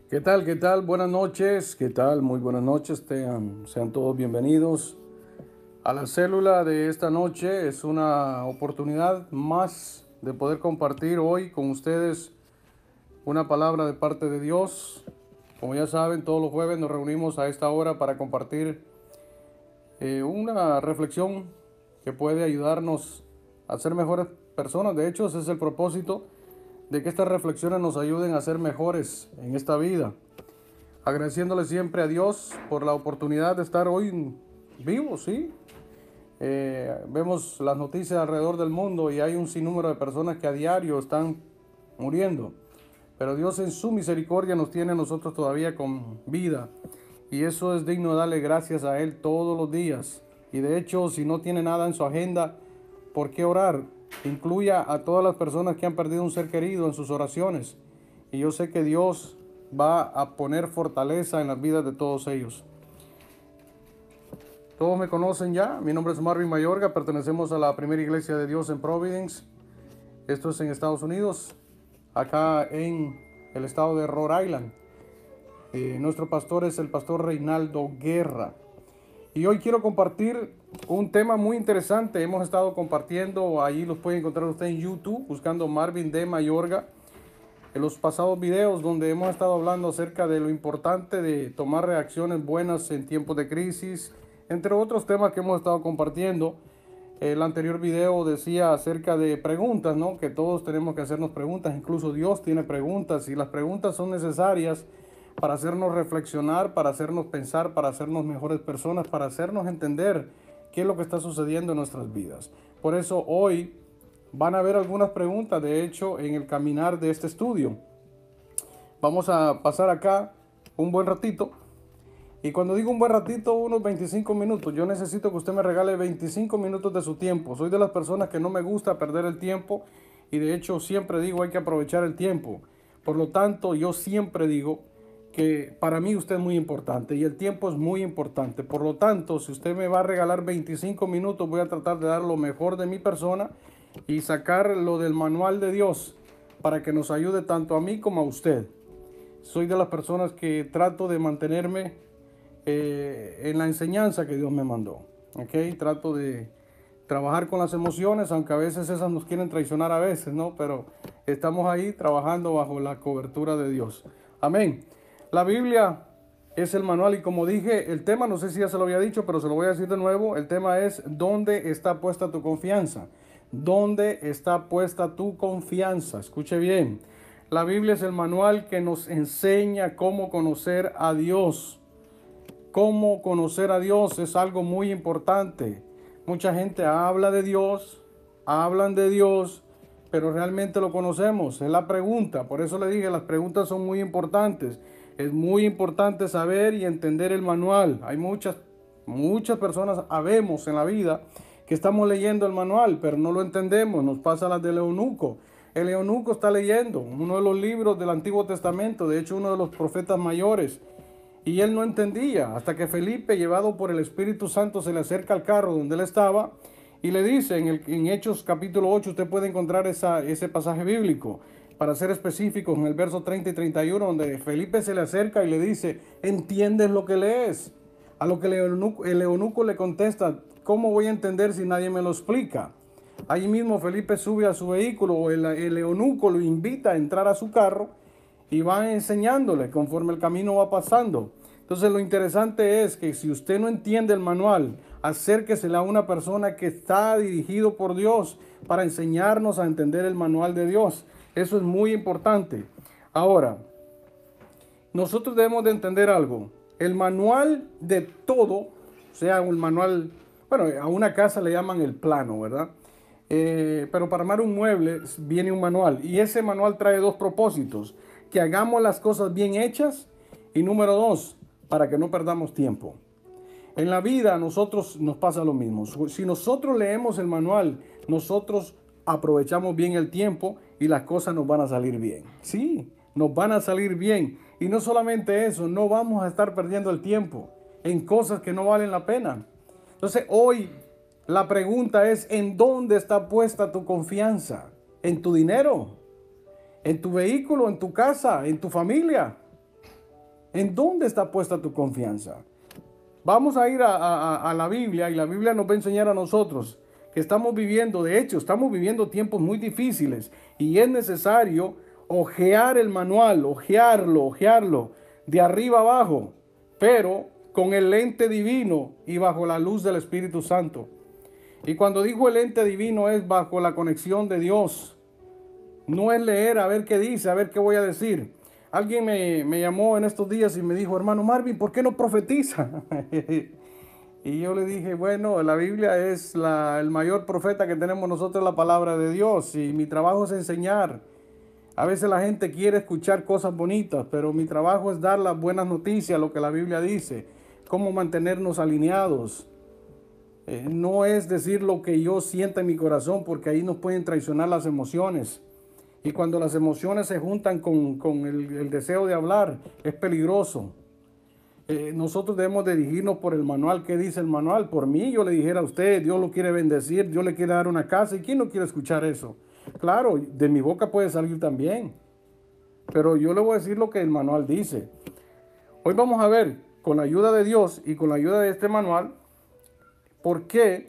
¿Qué tal? ¿Qué tal? Buenas noches. ¿Qué tal? Muy buenas noches. Sean todos bienvenidos a la célula de esta noche. Es una oportunidad más de poder compartir hoy con ustedes una palabra de parte de Dios. Como ya saben, todos los jueves nos reunimos a esta hora para compartir una reflexión que puede ayudarnos a ser mejores personas. De hecho, ese es el propósito de que estas reflexiones nos ayuden a ser mejores en esta vida. Agradeciéndole siempre a Dios por la oportunidad de estar hoy vivos, ¿sí? Vemos las noticias alrededor del mundo y hay un sinnúmero de personas que a diario están muriendo. Pero Dios en su misericordia nos tiene a nosotros todavía con vida. Y eso es digno de darle gracias a Él todos los días. Y de hecho, si no tiene nada en su agenda, ¿por qué orar? Incluya a todas las personas que han perdido un ser querido en sus oraciones. Y yo sé que Dios va a poner fortaleza en las vidas de todos ellos. Todos me conocen ya. Mi nombre es Marvin Mayorga. Pertenecemos a la Primera Iglesia de Dios en Providence. Esto es en Estados Unidos, acá en el estado de Rhode Island. Nuestro pastor es el pastor Reinaldo Guerra. Y hoy quiero compartir un tema muy interesante. Hemos estado compartiendo, ahí los puede encontrar usted en YouTube, buscando Marvin D. Mayorga. En los pasados videos donde hemos estado hablando acerca de lo importante de tomar reacciones buenas en tiempos de crisis, entre otros temas que hemos estado compartiendo. El anterior video decía acerca de preguntas, ¿no? Que todos tenemos que hacernos preguntas, incluso Dios tiene preguntas y las preguntas son necesarias para hacernos reflexionar, para hacernos pensar, para hacernos mejores personas, para hacernos entender qué es lo que está sucediendo en nuestras vidas. Por eso hoy van a haber algunas preguntas, de hecho, en el caminar de este estudio. Vamos a pasar acá un buen ratito. Y cuando digo un buen ratito, unos 25 minutos. Yo necesito que usted me regale 25 minutos de su tiempo. Soy de las personas que no me gusta perder el tiempo. Y de hecho siempre digo hay que aprovechar el tiempo. Por lo tanto, yo siempre digo que para mí usted es muy importante y el tiempo es muy importante. Por lo tanto, si usted me va a regalar 25 minutos, voy a tratar de dar lo mejor de mi persona y sacar lo del manual de Dios para que nos ayude tanto a mí como a usted. Soy de las personas que trato de mantenerme en la enseñanza que Dios me mandó. ¿Okay? Trato de trabajar con las emociones, aunque a veces esas nos quieren traicionar a veces, ¿no? Pero estamos ahí trabajando bajo la cobertura de Dios. Amén. La Biblia es el manual y como dije, el tema, no sé si ya se lo había dicho, pero se lo voy a decir de nuevo, el tema es ¿dónde está puesta tu confianza? ¿Dónde está puesta tu confianza? Escuche bien, la Biblia es el manual que nos enseña cómo conocer a Dios. Cómo conocer a Dios es algo muy importante. Mucha gente habla de Dios, hablan de Dios, pero realmente lo conocemos. Es la pregunta. Por eso le dije, las preguntas son muy importantes. Es muy importante saber y entender el manual. Hay muchas personas, habemos en la vida, que estamos leyendo el manual, pero no lo entendemos. Nos pasa las del eunuco. El eunuco está leyendo uno de los libros del Antiguo Testamento, de hecho uno de los profetas mayores. Y él no entendía, hasta que Felipe, llevado por el Espíritu Santo, se le acerca al carro donde él estaba y le dice, en Hechos capítulo 8, usted puede encontrar ese pasaje bíblico, para ser específicos, en el verso 30 y 31, donde Felipe se le acerca y le dice, ¿entiendes lo que lees? A lo que el eunuco le contesta, ¿cómo voy a entender si nadie me lo explica? Ahí mismo Felipe sube a su vehículo, el eunuco lo invita a entrar a su carro y va enseñándole conforme el camino va pasando. Entonces lo interesante es que si usted no entiende el manual, acérquesele a una persona que está dirigido por Dios para enseñarnos a entender el manual de Dios. Eso es muy importante. Ahora, nosotros debemos de entender algo. El manual de todo, o sea, un manual, bueno, a una casa le llaman el plano, ¿verdad? Pero para armar un mueble viene un manual y ese manual trae dos propósitos: que hagamos las cosas bien hechas y número dos, para que no perdamos tiempo. En la vida a nosotros nos pasa lo mismo. Si nosotros leemos el manual, nosotros aprovechamos bien el tiempo y las cosas nos van a salir bien. Sí, nos van a salir bien. Y no solamente eso, no vamos a estar perdiendo el tiempo en cosas que no valen la pena. Entonces hoy la pregunta es, ¿en dónde está puesta tu confianza? ¿En tu dinero? ¿En tu vehículo? ¿En tu casa? ¿En tu familia? ¿En dónde está puesta tu confianza? Vamos a ir a la Biblia, y la Biblia nos va a enseñar a nosotros que estamos viviendo, de hecho, estamos viviendo tiempos muy difíciles y es necesario hojear el manual, hojearlo de arriba abajo, pero con el lente divino y bajo la luz del Espíritu Santo. Y cuando digo el lente divino es bajo la conexión de Dios. No es leer a ver qué dice, a ver qué voy a decir. Alguien me llamó en estos días y me dijo, hermano Marvin, ¿por qué no profetiza? Y yo le dije, bueno, la Biblia es el mayor profeta que tenemos nosotros, la palabra de Dios. Y mi trabajo es enseñar. A veces la gente quiere escuchar cosas bonitas, pero mi trabajo es dar las buenas noticias, lo que la Biblia dice, cómo mantenernos alineados. No es decir lo que yo sienta en mi corazón, porque ahí nos pueden traicionar las emociones. Y cuando las emociones se juntan con el deseo de hablar, es peligroso. Nosotros debemos dirigirnos por el manual. ¿Qué dice el manual? Por mí, yo le dijera a usted, Dios lo quiere bendecir, Dios le quiere dar una casa. ¿Y quién no quiere escuchar eso? Claro, de mi boca puede salir también. Pero yo le voy a decir lo que el manual dice. Hoy vamos a ver, con la ayuda de Dios y con la ayuda de este manual, por qué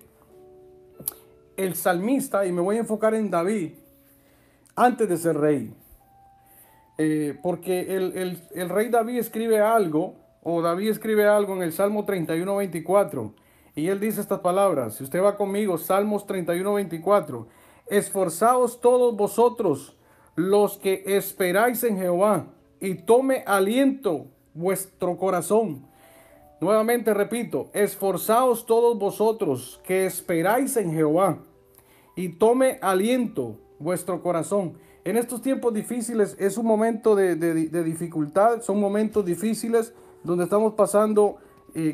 el salmista, y me voy a enfocar en David, antes de ser rey. Porque el rey David escribe algo, o David escribe algo en el Salmo 31:24, y él dice estas palabras. Si usted va conmigo, Salmos 31:24, esforzaos todos vosotros los que esperáis en Jehová, y tome aliento vuestro corazón. Nuevamente repito, esforzaos todos vosotros que esperáis en Jehová, y tome aliento vuestro corazón. En estos tiempos difíciles es un momento de dificultad, son momentos difíciles donde estamos pasando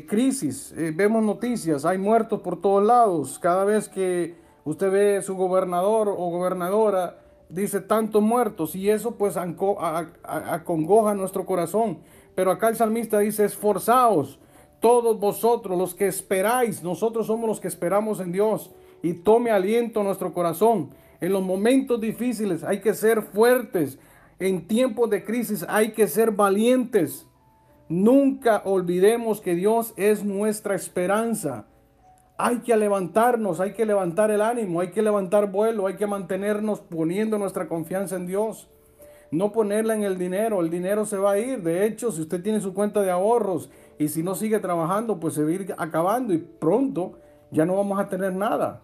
crisis. Vemos noticias, hay muertos por todos lados. Cada vez que usted ve su gobernador o gobernadora, dice tantos muertos, y eso pues acongoja nuestro corazón. Pero acá el salmista dice, esforzaos todos vosotros los que esperáis. Nosotros somos los que esperamos en Dios, y tome aliento nuestro corazón. En los momentos difíciles hay que ser fuertes. En tiempos de crisis hay que ser valientes. Nunca olvidemos que Dios es nuestra esperanza. Hay que levantarnos, hay que levantar el ánimo, hay que levantar vuelo, hay que mantenernos poniendo nuestra confianza en Dios. No ponerla en el dinero se va a ir. De hecho, si usted tiene su cuenta de ahorros y si no sigue trabajando, pues se va a ir acabando y pronto ya no vamos a tener nada.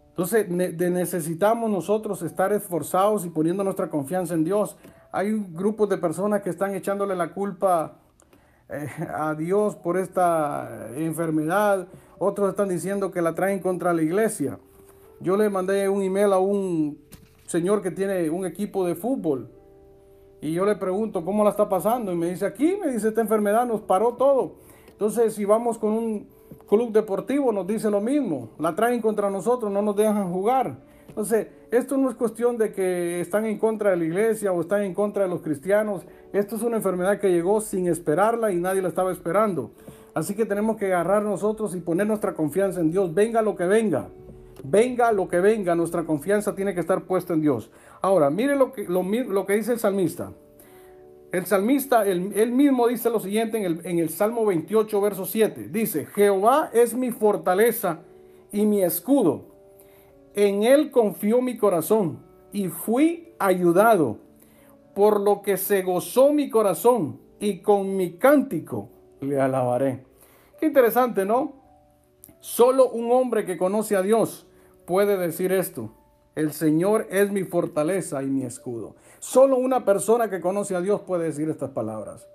Entonces necesitamos nosotros estar esforzados y poniendo nuestra confianza en Dios. Hay un grupo de personas que están echándole la culpa a Dios por esta enfermedad. Otros están diciendo que la traen contra la iglesia. Yo le mandé un email a un señor que tiene un equipo de fútbol y yo le pregunto cómo la está pasando, y me dice, aquí, me dice, esta enfermedad nos paró todo. Entonces, si vamos con un club deportivo, nos dice lo mismo, la traen contra nosotros, no nos dejan jugar. Entonces, esto no es cuestión de que están en contra de la iglesia o están en contra de los cristianos. Esto es una enfermedad que llegó sin esperarla y nadie la estaba esperando. Así que tenemos que agarrar nosotros y poner nuestra confianza en Dios. Venga lo que venga. Venga lo que venga, nuestra confianza tiene que estar puesta en Dios. Ahora, mire lo que dice el salmista. El salmista, él mismo dice lo siguiente en el Salmo 28, verso 7. Dice, Jehová es mi fortaleza y mi escudo. En él confió mi corazón y fui ayudado. Por lo que se gozó mi corazón y con mi cántico le alabaré. Qué interesante, ¿no? Solo un hombre que conoce a Dios puede decir esto. El Señor es mi fortaleza y mi escudo. Solo una persona que conoce a Dios puede decir estas palabras.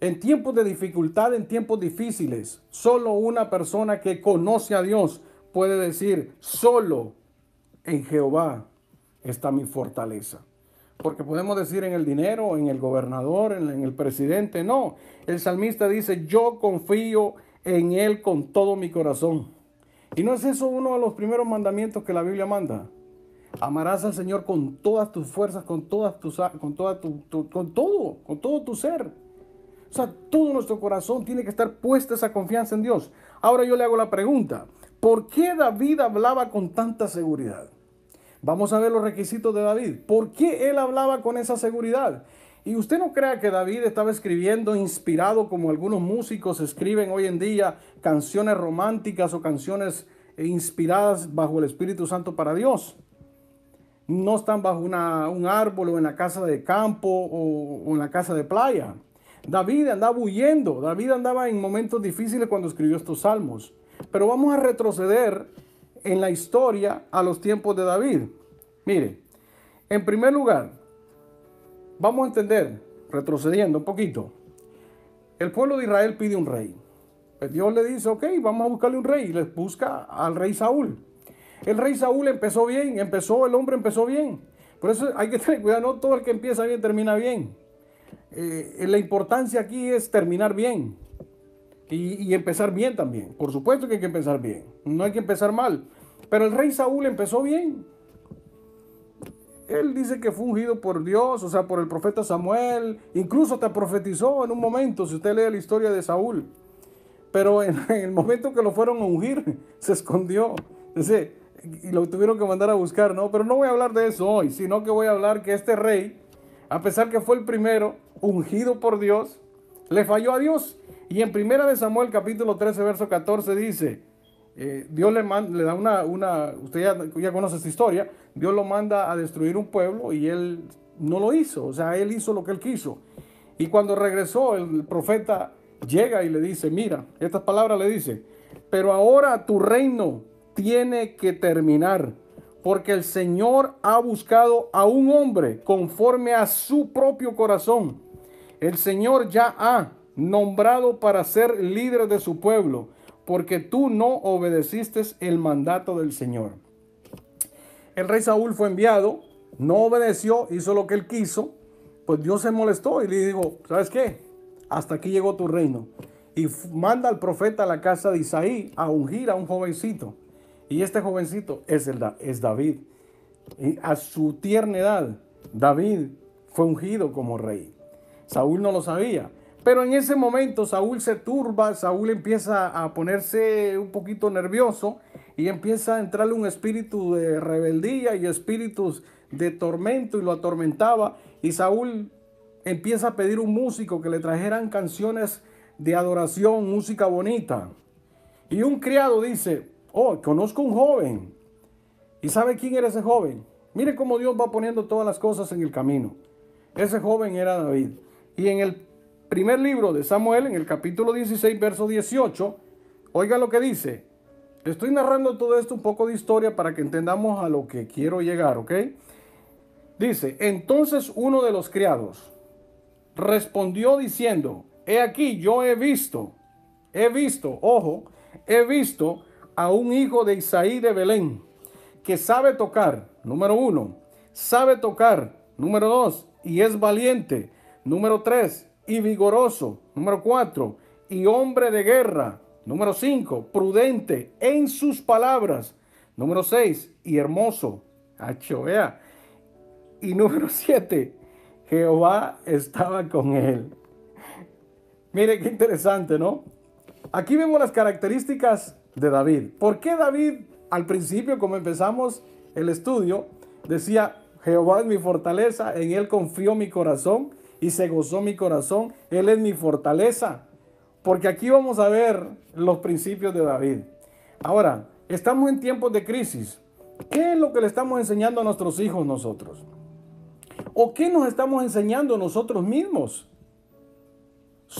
En tiempos de dificultad, en tiempos difíciles, solo una persona que conoce a Dios puede decir, solo en Jehová está mi fortaleza. Porque podemos decir en el dinero, en el gobernador, en el presidente. No, el salmista dice, yo confío en él con todo mi corazón. ¿Y no es eso uno de los primeros mandamientos que la Biblia manda? Amarás al Señor con todas tus fuerzas, con todo tu ser. O sea, todo nuestro corazón tiene que estar puesta esa confianza en Dios. Ahora yo le hago la pregunta, ¿por qué David hablaba con tanta seguridad? Vamos a ver los requisitos de David. ¿Por qué él hablaba con esa seguridad? Y usted no crea que David estaba escribiendo inspirado como algunos músicos escriben hoy en día canciones románticas o canciones inspiradas bajo el Espíritu Santo para Dios. No están bajo un árbol o en la casa de campo o en la casa de playa. David andaba huyendo, David andaba en momentos difíciles cuando escribió estos salmos. Pero vamos a retroceder en la historia a los tiempos de David. Mire, en primer lugar, vamos a entender, retrocediendo un poquito, el pueblo de Israel pide un rey. Pues Dios le dice, ok, vamos a buscarle un rey, y les busca al rey Saúl. El rey Saúl empezó bien, el hombre empezó bien. Por eso hay que tener cuidado, no todo el que empieza bien termina bien. La importancia aquí es terminar bien y empezar bien también. Por supuesto que hay que empezar bien, no hay que empezar mal. Pero el rey Saúl empezó bien. Él dice que fue ungido por Dios, o sea, por el profeta Samuel. Incluso hasta profetizó en un momento, si usted lee la historia de Saúl. Pero en el momento que lo fueron a ungir, se escondió. Y lo tuvieron que mandar a buscar, ¿no? Pero no voy a hablar de eso hoy, sino que voy a hablar que este rey, a pesar que fue el primero, ungido por Dios, le falló a Dios. Y en 1 Samuel capítulo 13, verso 14 dice, Dios le da usted ya conoce esta historia, Dios lo manda a destruir un pueblo y él no lo hizo, o sea, él hizo lo que él quiso. Y cuando regresó, el profeta llega y le dice, mira, estas palabras le dice, pero ahora tu reino tiene que terminar, porque el Señor ha buscado a un hombre conforme a su propio corazón. El Señor ya ha nombrado para ser líder de su pueblo, porque tú no obedeciste el mandato del Señor. El rey Saúl fue enviado, no obedeció, hizo lo que él quiso, pues Dios se molestó y le dijo, ¿sabes qué? Hasta aquí llegó tu reino. Y manda al profeta a la casa de Isaí a ungir a un jovencito. Y este jovencito es David. Y a su tierna edad, David fue ungido como rey. Saúl no lo sabía. Pero en ese momento Saúl se turba, Saúl empieza a ponerse un poquito nervioso y empieza a entrarle un espíritu de rebeldía y espíritus de tormento y lo atormentaba. Y Saúl empieza a pedir un músico que le trajeran canciones de adoración, música bonita. Y un criado dice, oh, conozco un joven. ¿Y sabe quién era ese joven? Mire cómo Dios va poniendo todas las cosas en el camino. Ese joven era David. Y en el primer libro de Samuel, en el capítulo 16, verso 18, oiga lo que dice. Le estoy narrando todo esto un poco de historia para que entendamos a lo que quiero llegar, ¿ok? Dice, entonces uno de los criados respondió diciendo, he aquí, yo he visto a un hijo de Isaí de Belén, que sabe tocar, número 1, sabe tocar, número 2, y es valiente, número 3, y vigoroso, número 4, y hombre de guerra, número 5, prudente en sus palabras, número 6, y hermoso, vea, y número 7, Jehová estaba con él. Mire qué interesante, ¿no? Aquí vemos las características de David. ¿Por qué David al principio, como empezamos el estudio, decía, Jehová es mi fortaleza, en él confió mi corazón y se gozó mi corazón, él es mi fortaleza? Porque aquí vamos a ver los principios de David. Ahora, estamos en tiempos de crisis. ¿Qué es lo que le estamos enseñando a nuestros hijos nosotros? ¿O qué nos estamos enseñando nosotros mismos?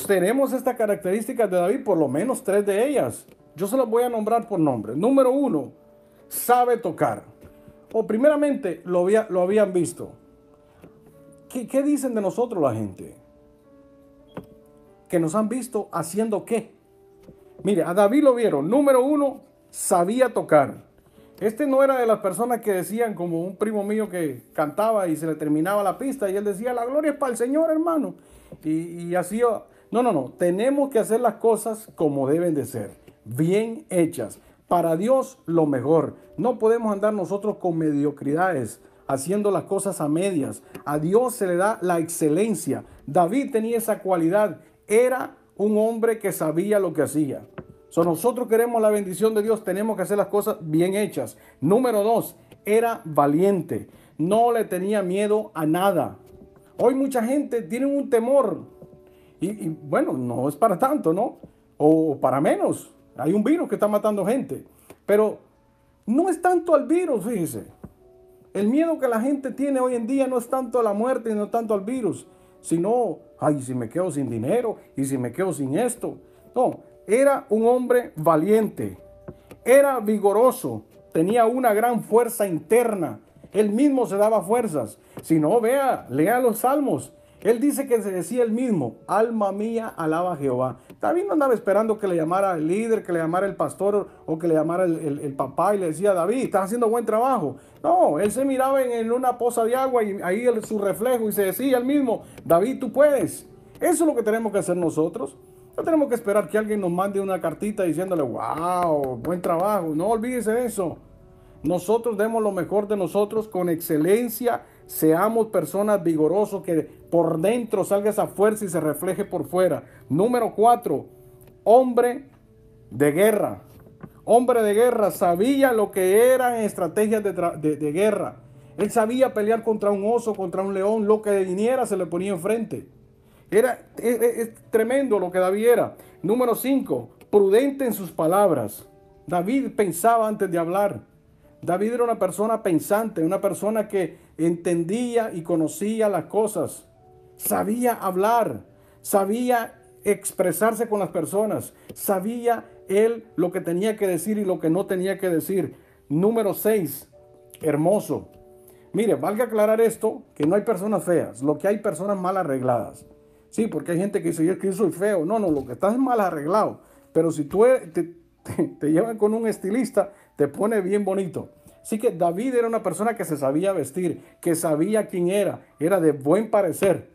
Tenemos estas características de David, por lo menos 3 de ellas. Yo se las voy a nombrar por nombre. Número 1, sabe tocar. O primeramente lo habían visto. ¿Qué dicen de nosotros la gente? Que nos han visto haciendo qué. Mire, a David lo vieron. Número 1, sabía tocar. Este no era de las personas que decían, como un primo mío que cantaba y se le terminaba la pista y él decía, la gloria es para el Señor, hermano. Y así, no. Tenemos que hacer las cosas como deben de ser, bien hechas. Para Dios lo mejor. No podemos andar nosotros con mediocridades, haciendo las cosas a medias. A Dios se le da la excelencia. David tenía esa cualidad. Era un hombre que sabía lo que hacía. Si nosotros queremos la bendición de Dios, tenemos que hacer las cosas bien hechas. Número 2, era valiente. No le tenía miedo a nada. Hoy mucha gente tiene un temor. Y bueno, no es para tanto, ¿no? O para menos. Hay un virus que está matando gente. Pero no es tanto al virus, fíjese. El miedo que la gente tiene hoy en día no es tanto a la muerte, no tanto al virus, sino, ay, si me quedo sin dinero y si me quedo sin esto. No, era un hombre valiente, era vigoroso, tenía una gran fuerza interna. Él mismo se daba fuerzas. Si no, lea los salmos. Él dice que se decía él mismo, alma mía, alaba a Jehová. David no andaba esperando que le llamara el líder, que le llamara el pastor o que le llamara el papá y le decía, David, estás haciendo buen trabajo. No, él se miraba en una poza de agua y ahí su reflejo y se decía él mismo, David, tú puedes. Eso es lo que tenemos que hacer nosotros. No tenemos que esperar que alguien nos mande una cartita diciéndole, wow, buen trabajo. No olvídese de eso. Nosotros demos lo mejor de nosotros con excelencia, seamos personas vigorosos, que por dentro salga esa fuerza y se refleje por fuera. Número 4, hombre de guerra. Hombre de guerra, sabía lo que eran estrategias de guerra. Él sabía pelear contra un oso, contra un león, lo que viniera se le ponía enfrente. Es tremendo lo que David era. Número 5, prudente en sus palabras. David pensaba antes de hablar. David era una persona pensante, una persona que entendía y conocía las cosas. Sabía hablar, sabía expresarse con las personas, sabía él lo que tenía que decir y lo que no tenía que decir. Número 6, hermoso. Mire, valga aclarar esto, que no hay personas feas, lo que hay personas mal arregladas. Sí, porque hay gente que dice, yo soy feo. No, lo que estás es mal arreglado. Pero si tú te llevan con un estilista, te pone bien bonito. Así que David era una persona que se sabía vestir, que sabía quién era de buen parecer.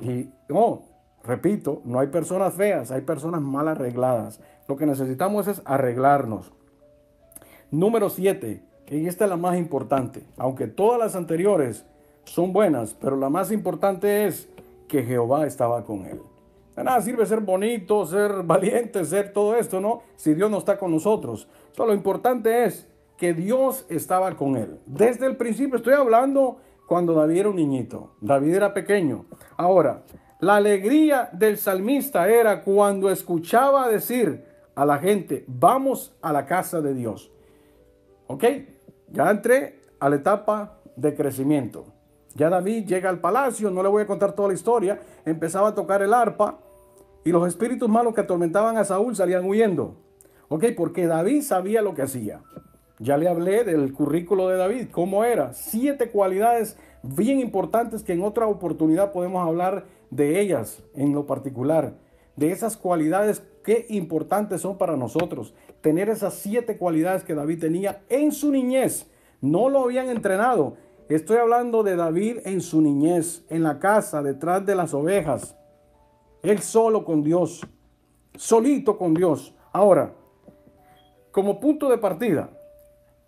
Y no, repito, no hay personas feas, hay personas mal arregladas. Lo que necesitamos es arreglarnos. Número 7, y esta es la más importante, aunque todas las anteriores son buenas, pero la más importante es que Jehová estaba con él. De nada sirve ser bonito, ser valiente, ser todo esto, ¿no? Si Dios no está con nosotros. Lo importante es que Dios estaba con él. Desde el principio, estoy hablando cuando David era un niñito. David era pequeño. Ahora, la alegría del salmista era cuando escuchaba decir a la gente, vamos a la casa de Dios. ¿Ok? Ya entré a la etapa de crecimiento. Ya David llega al palacio, no le voy a contar toda la historia, empezaba a tocar el arpa y los espíritus malos que atormentaban a Saúl salían huyendo. ¿Ok? Porque David sabía lo que hacía. Ya le hablé del currículo de David, cómo era. 7 cualidades bien importantes que en otra oportunidad podemos hablar de ellas en lo particular. De esas cualidades que importantes son para nosotros. Tener esas 7 cualidades que David tenía en su niñez. No lo habían entrenado. Estoy hablando de David en su niñez, en la casa, detrás de las ovejas. Él solo con Dios. Solito con Dios. Ahora, como punto de partida,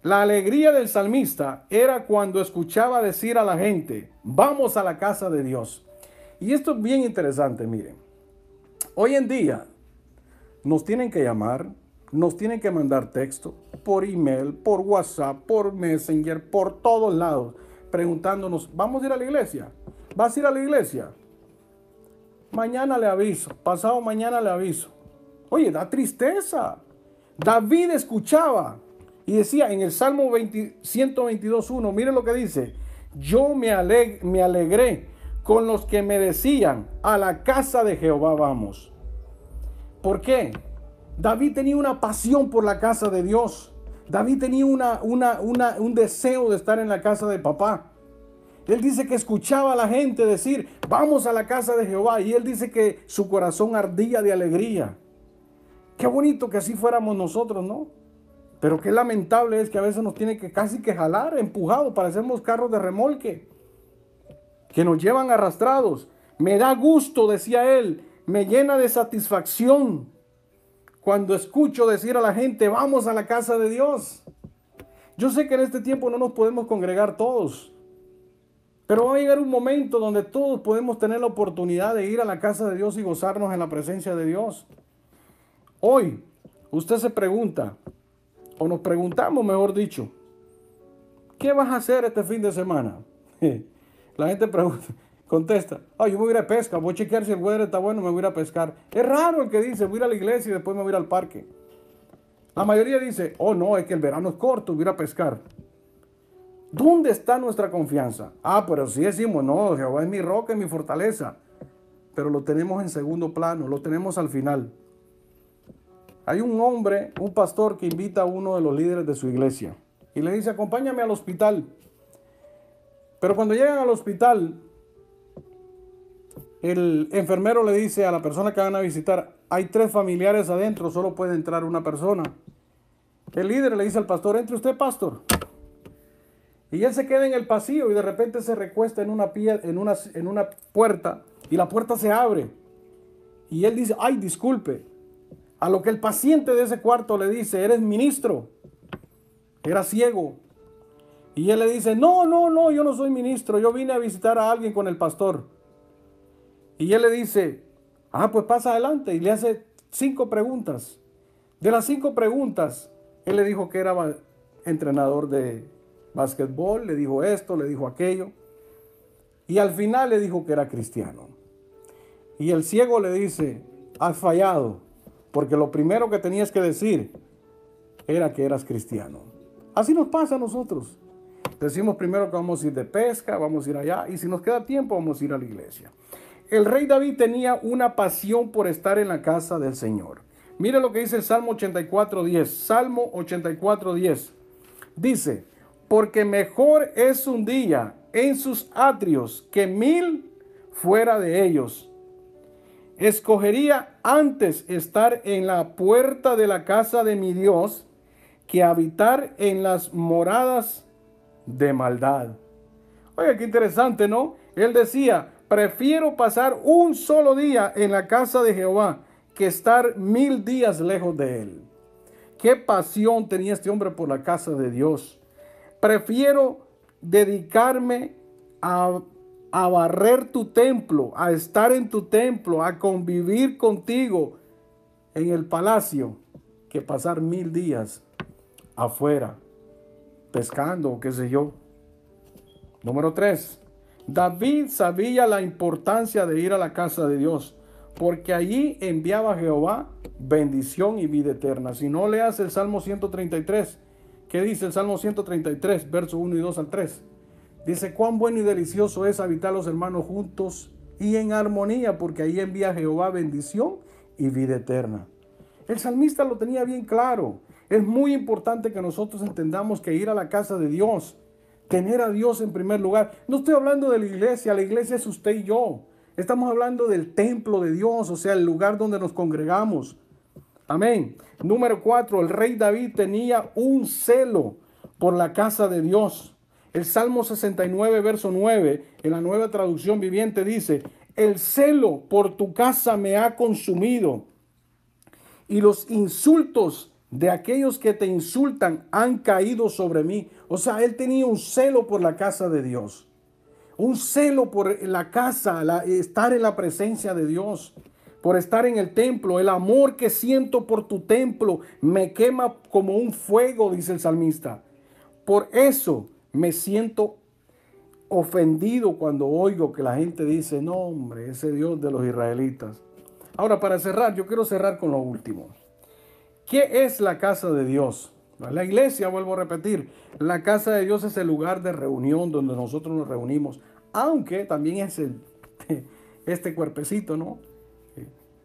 la alegría del salmista era cuando escuchaba decir a la gente, vamos a la casa de Dios. Y esto es bien interesante, miren. Hoy en día nos tienen que llamar, nos tienen que mandar texto por email, por WhatsApp, por Messenger, por todos lados, preguntándonos, ¿vamos a ir a la iglesia? ¿Vas a ir a la iglesia? Mañana le aviso, pasado mañana le aviso. Oye, da tristeza. David escuchaba y decía en el Salmo 122.1, miren lo que dice, yo me alegré con los que me decían, a la casa de Jehová vamos. ¿Por qué? David tenía una pasión por la casa de Dios. David tenía un deseo de estar en la casa de papá. Él dice que escuchaba a la gente decir, vamos a la casa de Jehová. Y él dice que su corazón ardía de alegría. Qué bonito que así fuéramos nosotros, ¿no? Pero qué lamentable es que a veces nos tiene que casi que jalar, empujados, parecemos carros de remolque, que nos llevan arrastrados. Me da gusto, decía él, me llena de satisfacción cuando escucho decir a la gente, vamos a la casa de Dios. Yo sé que en este tiempo no nos podemos congregar todos, pero va a llegar un momento donde todos podemos tener la oportunidad de ir a la casa de Dios y gozarnos en la presencia de Dios. Hoy, usted se pregunta, o nos preguntamos, mejor dicho, ¿qué vas a hacer este fin de semana? La gente pregunta, Contesta, yo me voy a ir a pesca, voy a chequear si el weather está bueno, me voy a ir a pescar. Es raro el que dice, voy a ir a la iglesia y después me voy a ir al parque. La mayoría dice, oh no, es que el verano es corto, voy a ir a pescar. ¿Dónde está nuestra confianza? Pero sí decimos, no, Jehová es mi roca y mi fortaleza. Pero lo tenemos en segundo plano, lo tenemos al final. Hay un hombre, un pastor que invita a uno de los líderes de su iglesia y le dice, acompáñame al hospital. Pero cuando llegan al hospital, el enfermero le dice a la persona que van a visitar, hay 3 familiares adentro, solo puede entrar una persona. El líder le dice al pastor, entre usted, pastor. Y él se queda en el pasillo y de repente se recuesta en una puerta y la puerta se abre. Y él dice, ay, disculpe. A lo que el paciente de ese cuarto le dice, eres ministro. Era ciego. Y él le dice, no, yo no soy ministro, yo vine a visitar a alguien con el pastor. Y él le dice, pues pasa adelante. Y le hace 5 preguntas. De las 5 preguntas, él le dijo que era entrenador de básquetbol, le dijo esto, le dijo aquello. Y al final le dijo que era cristiano. Y el ciego le dice, has fallado, porque lo primero que tenías que decir era que eras cristiano. Así nos pasa a nosotros. Decimos primero que vamos a ir de pesca, vamos a ir allá, y si nos queda tiempo vamos a ir a la iglesia. El rey David tenía una pasión por estar en la casa del Señor. Mire lo que dice el Salmo 84:10. Salmo 84:10. Dice, porque mejor es un día en sus atrios que 1000 fuera de ellos. Escogería antes estar en la puerta de la casa de mi Dios que habitar en las moradas de maldad. Oye, qué interesante, ¿no? Él decía, prefiero pasar un solo día en la casa de Jehová que estar 1000 días lejos de él. Qué pasión tenía este hombre por la casa de Dios. Prefiero dedicarme a barrer tu templo, a estar en tu templo, a convivir contigo en el palacio, que pasar 1000 días afuera, pescando o qué sé yo. Número 3. David sabía la importancia de ir a la casa de Dios, porque allí enviaba a Jehová bendición y vida eterna. Si no, leas el Salmo 133. ¿Qué dice el Salmo 133, versos 1 y 2 al 3? Dice, cuán bueno y delicioso es habitar los hermanos juntos y en armonía, porque ahí envía Jehová bendición y vida eterna. El salmista lo tenía bien claro. Es muy importante que nosotros entendamos que ir a la casa de Dios, tener a Dios en primer lugar. No estoy hablando de la iglesia es usted y yo. Estamos hablando del templo de Dios, o sea, el lugar donde nos congregamos. Amén. Número 4, el rey David tenía un celo por la casa de Dios. El Salmo 69, verso 9, en la Nueva Traducción Viviente dice, el celo por tu casa me ha consumido y los insultos de aquellos que te insultan han caído sobre mí. O sea, él tenía un celo por la casa de Dios. Un celo por la casa, estar en la presencia de Dios, por estar en el templo. El amor que siento por tu templo me quema como un fuego, dice el salmista. Por eso me siento ofendido cuando oigo que la gente dice, no hombre, ese Dios de los israelitas. Ahora, para cerrar, yo quiero cerrar con lo último. ¿Qué es la casa de Dios? La iglesia, vuelvo a repetir, la casa de Dios es el lugar de reunión donde nosotros nos reunimos, aunque también es este cuerpecito, ¿no?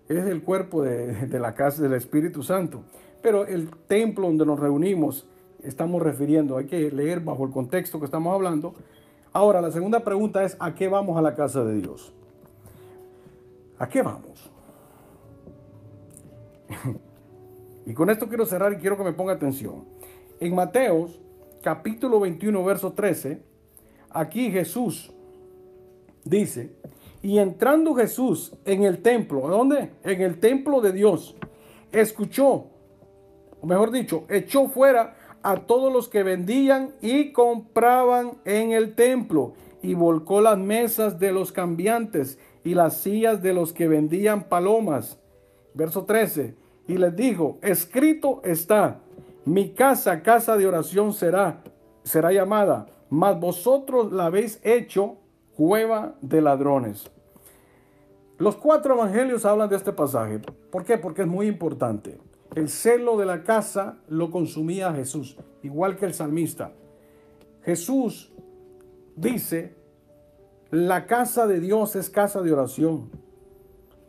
Es el cuerpo de la casa del Espíritu Santo. Pero el templo donde nos reunimos, estamos refiriendo, hay que leer bajo el contexto que estamos hablando. Ahora, la segunda pregunta es, ¿a qué vamos a la casa de Dios? ¿A qué vamos? Y con esto quiero cerrar y quiero que me ponga atención. En Mateos, capítulo 21, verso 13, aquí Jesús dice, y entrando Jesús en el templo, ¿a dónde? En el templo de Dios, escuchó, o mejor dicho, echó fuera a todos los que vendían y compraban en el templo y volcó las mesas de los cambiantes y las sillas de los que vendían palomas. Verso 13. Y les dijo, escrito está, mi casa, casa de oración será llamada, mas vosotros la habéis hecho cueva de ladrones. Los 4 evangelios hablan de este pasaje. ¿Por qué? Porque es muy importante. El celo de la casa lo consumía Jesús, igual que el salmista. Jesús dice, la casa de Dios es casa de oración.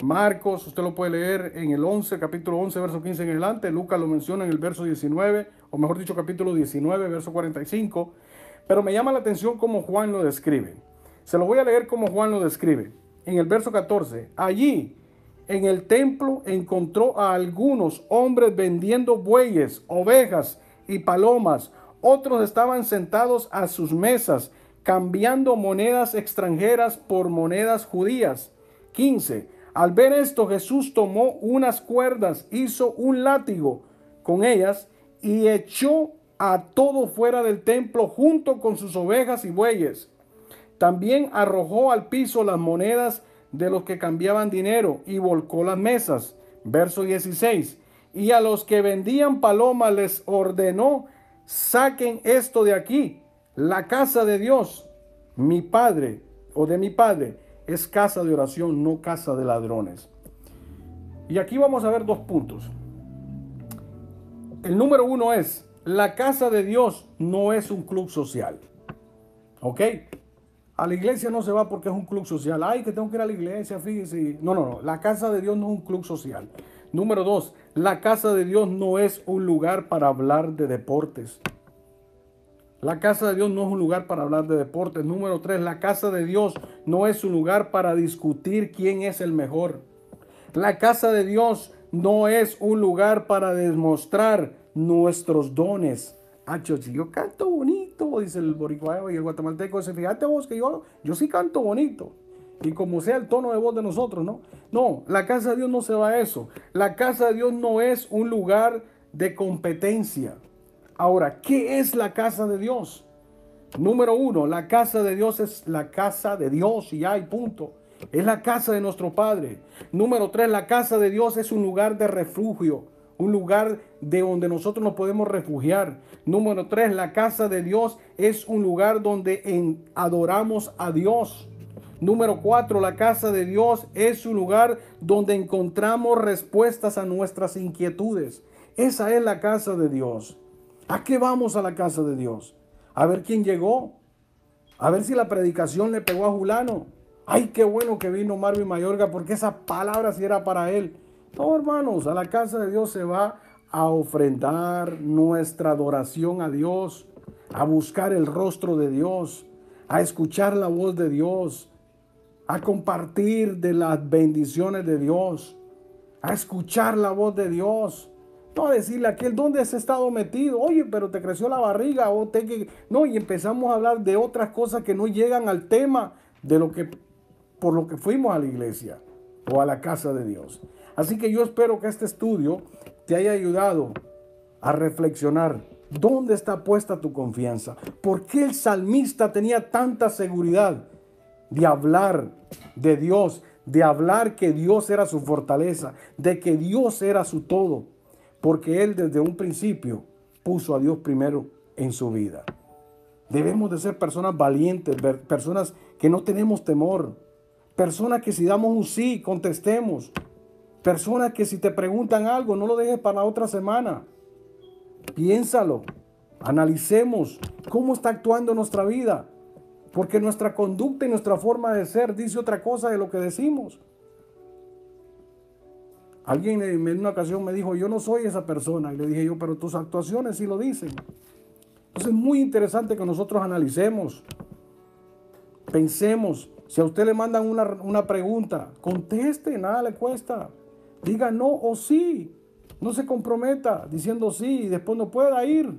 Marcos, usted lo puede leer en el 11, capítulo 11, verso 15 en adelante. Lucas lo menciona en el verso 19, o mejor dicho, capítulo 19, verso 45. Pero me llama la atención cómo Juan lo describe. Se lo voy a leer como Juan lo describe. En el verso 14, allí en el templo encontró a algunos hombres vendiendo bueyes, ovejas y palomas. Otros estaban sentados a sus mesas, cambiando monedas extranjeras por monedas judías. 15. Al ver esto, Jesús tomó unas cuerdas, hizo un látigo con ellas y echó a todo fuera del templo junto con sus ovejas y bueyes. También arrojó al piso las monedas de los que cambiaban dinero y volcó las mesas. Verso 16. Y a los que vendían palomas les ordenó, saquen esto de aquí. La casa de Dios, mi Padre, o de mi Padre, es casa de oración, no casa de ladrones. Y aquí vamos a ver 2 puntos. El número 1 es, la casa de Dios no es un club social. ¿Ok? A la iglesia no se va porque es un club social. Ay, que tengo que ir a la iglesia, fíjese. No. La casa de Dios no es un club social. Número 2, la casa de Dios no es un lugar para hablar de deportes. La casa de Dios no es un lugar para hablar de deportes. Número 3, la casa de Dios no es un lugar para discutir quién es el mejor. La casa de Dios no es un lugar para demostrar nuestros dones. Si yo canto bonito, dice el boricua y el guatemalteco, dice, fíjate vos que yo sí canto bonito. Y como sea el tono de voz de nosotros, ¿no? No, la casa de Dios no se va a eso. La casa de Dios no es un lugar de competencia. Ahora, ¿qué es la casa de Dios? Número 1, la casa de Dios es la casa de Dios y hay punto. Es la casa de nuestro Padre. Número 3, la casa de Dios es un lugar de refugio, un lugar de donde nosotros nos podemos refugiar. Número 3, la casa de Dios es un lugar donde adoramos a Dios. Número 4, la casa de Dios es un lugar donde encontramos respuestas a nuestras inquietudes. Esa es la casa de Dios. ¿A qué vamos a la casa de Dios? A ver quién llegó. A ver si la predicación le pegó a Julano. Ay, qué bueno que vino Marvin Mayorga porque esa palabra sí era para él. No, hermanos, a la casa de Dios se va a ofrendar nuestra adoración a Dios, a buscar el rostro de Dios, a escuchar la voz de Dios, a compartir de las bendiciones de Dios, a escuchar la voz de Dios. No a decirle a aquel, ¿dónde has estado metido? Oye, pero te creció la barriga. No, y empezamos a hablar de otras cosas que no llegan al tema de por lo que fuimos a la iglesia o a la casa de Dios. Así que yo espero que este estudio te haya ayudado a reflexionar. ¿Dónde está puesta tu confianza? ¿Por qué el salmista tenía tanta seguridad de hablar de Dios, de hablar que Dios era su fortaleza, de que Dios era su todo? Porque él desde un principio puso a Dios primero en su vida. Debemos de ser personas valientes, personas que no tenemos temor, personas que si damos un sí, contestemos, personas que si te preguntan algo, no lo dejes para la otra semana. Piénsalo, analicemos cómo está actuando nuestra vida, porque nuestra conducta y nuestra forma de ser dice otra cosa de lo que decimos. Alguien en una ocasión me dijo, yo no soy esa persona. Y le dije yo, pero tus actuaciones sí lo dicen. Entonces es muy interesante que nosotros analicemos, pensemos. Si a usted le mandan una pregunta, conteste, nada le cuesta. Diga no o sí. No se comprometa diciendo sí y después no pueda ir.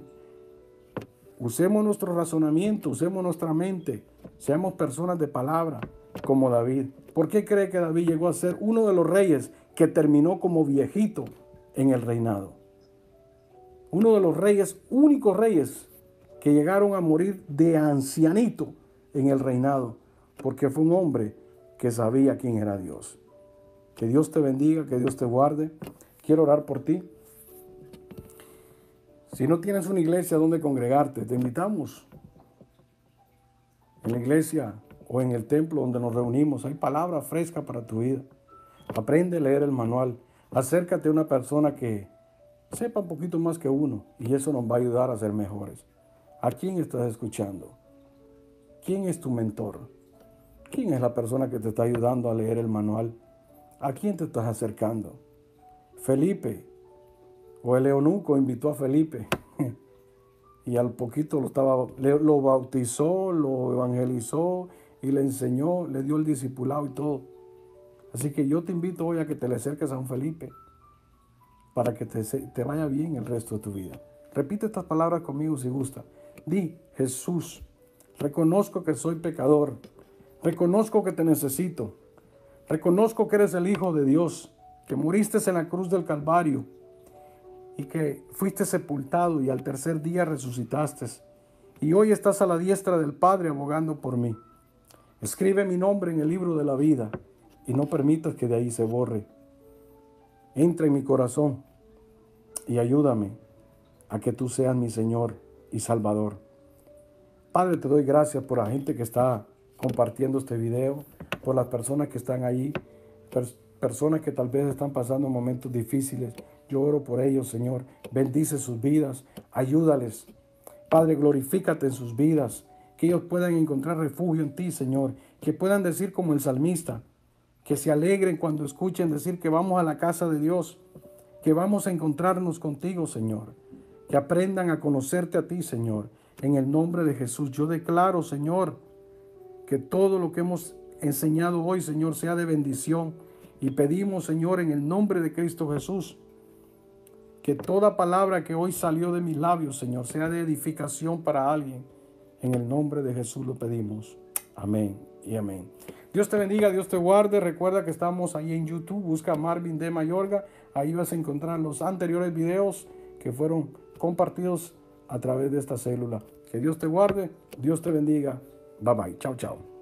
Usemos nuestro razonamiento, usemos nuestra mente. Seamos personas de palabra como David. ¿Por qué cree que David llegó a ser uno de los reyes que terminó como viejito en el reinado? Uno de los reyes, únicos reyes que llegaron a morir de ancianito en el reinado, porque fue un hombre que sabía quién era Dios. Que Dios te bendiga, que Dios te guarde. Quiero orar por ti. Si no tienes una iglesia donde congregarte, te invitamos. En la iglesia o en el templo donde nos reunimos, hay palabra fresca para tu vida. Aprende a leer el manual. Acércate a una persona que sepa un poquito más que uno y eso nos va a ayudar a ser mejores. ¿A quién estás escuchando? ¿Quién es tu mentor? ¿Quién es la persona que te está ayudando a leer el manual? ¿A quién te estás acercando? Felipe o el eunuco invitó a Felipe y al poquito lo bautizó, lo evangelizó y le enseñó, le dio el discipulado y todo. Así que yo te invito hoy a que te le acerques a un Felipe para que te vaya bien el resto de tu vida. Repite estas palabras conmigo si gusta. Di: Jesús, reconozco que soy pecador, reconozco que te necesito, reconozco que eres el Hijo de Dios, que moriste en la cruz del Calvario y que fuiste sepultado y al tercer día resucitaste. Y hoy estás a la diestra del Padre abogando por mí. Escribe mi nombre en el libro de la vida y no permitas que de ahí se borre. Entra en mi corazón y ayúdame a que tú seas mi Señor y Salvador. Padre, te doy gracias por la gente que está compartiendo este video, por las personas que están ahí, personas que tal vez están pasando momentos difíciles. Yo oro por ellos, Señor. Bendice sus vidas, ayúdales. Padre, glorifícate en sus vidas, que ellos puedan encontrar refugio en ti, Señor, que puedan decir como el salmista, que se alegren cuando escuchen decir que vamos a la casa de Dios, que vamos a encontrarnos contigo, Señor, que aprendan a conocerte a ti, Señor. En el nombre de Jesús, yo declaro, Señor, que todo lo que hemos enseñado hoy, Señor, sea de bendición. Y pedimos, Señor, en el nombre de Cristo Jesús, que toda palabra que hoy salió de mis labios, Señor, sea de edificación para alguien. En el nombre de Jesús lo pedimos. Amén y amén. Dios te bendiga, Dios te guarde. Recuerda que estamos ahí en YouTube. Busca Marvin D. Mayorga. Ahí vas a encontrar los anteriores videos que fueron compartidos a través de esta célula. Que Dios te guarde, Dios te bendiga. Bye bye. Chao, chao.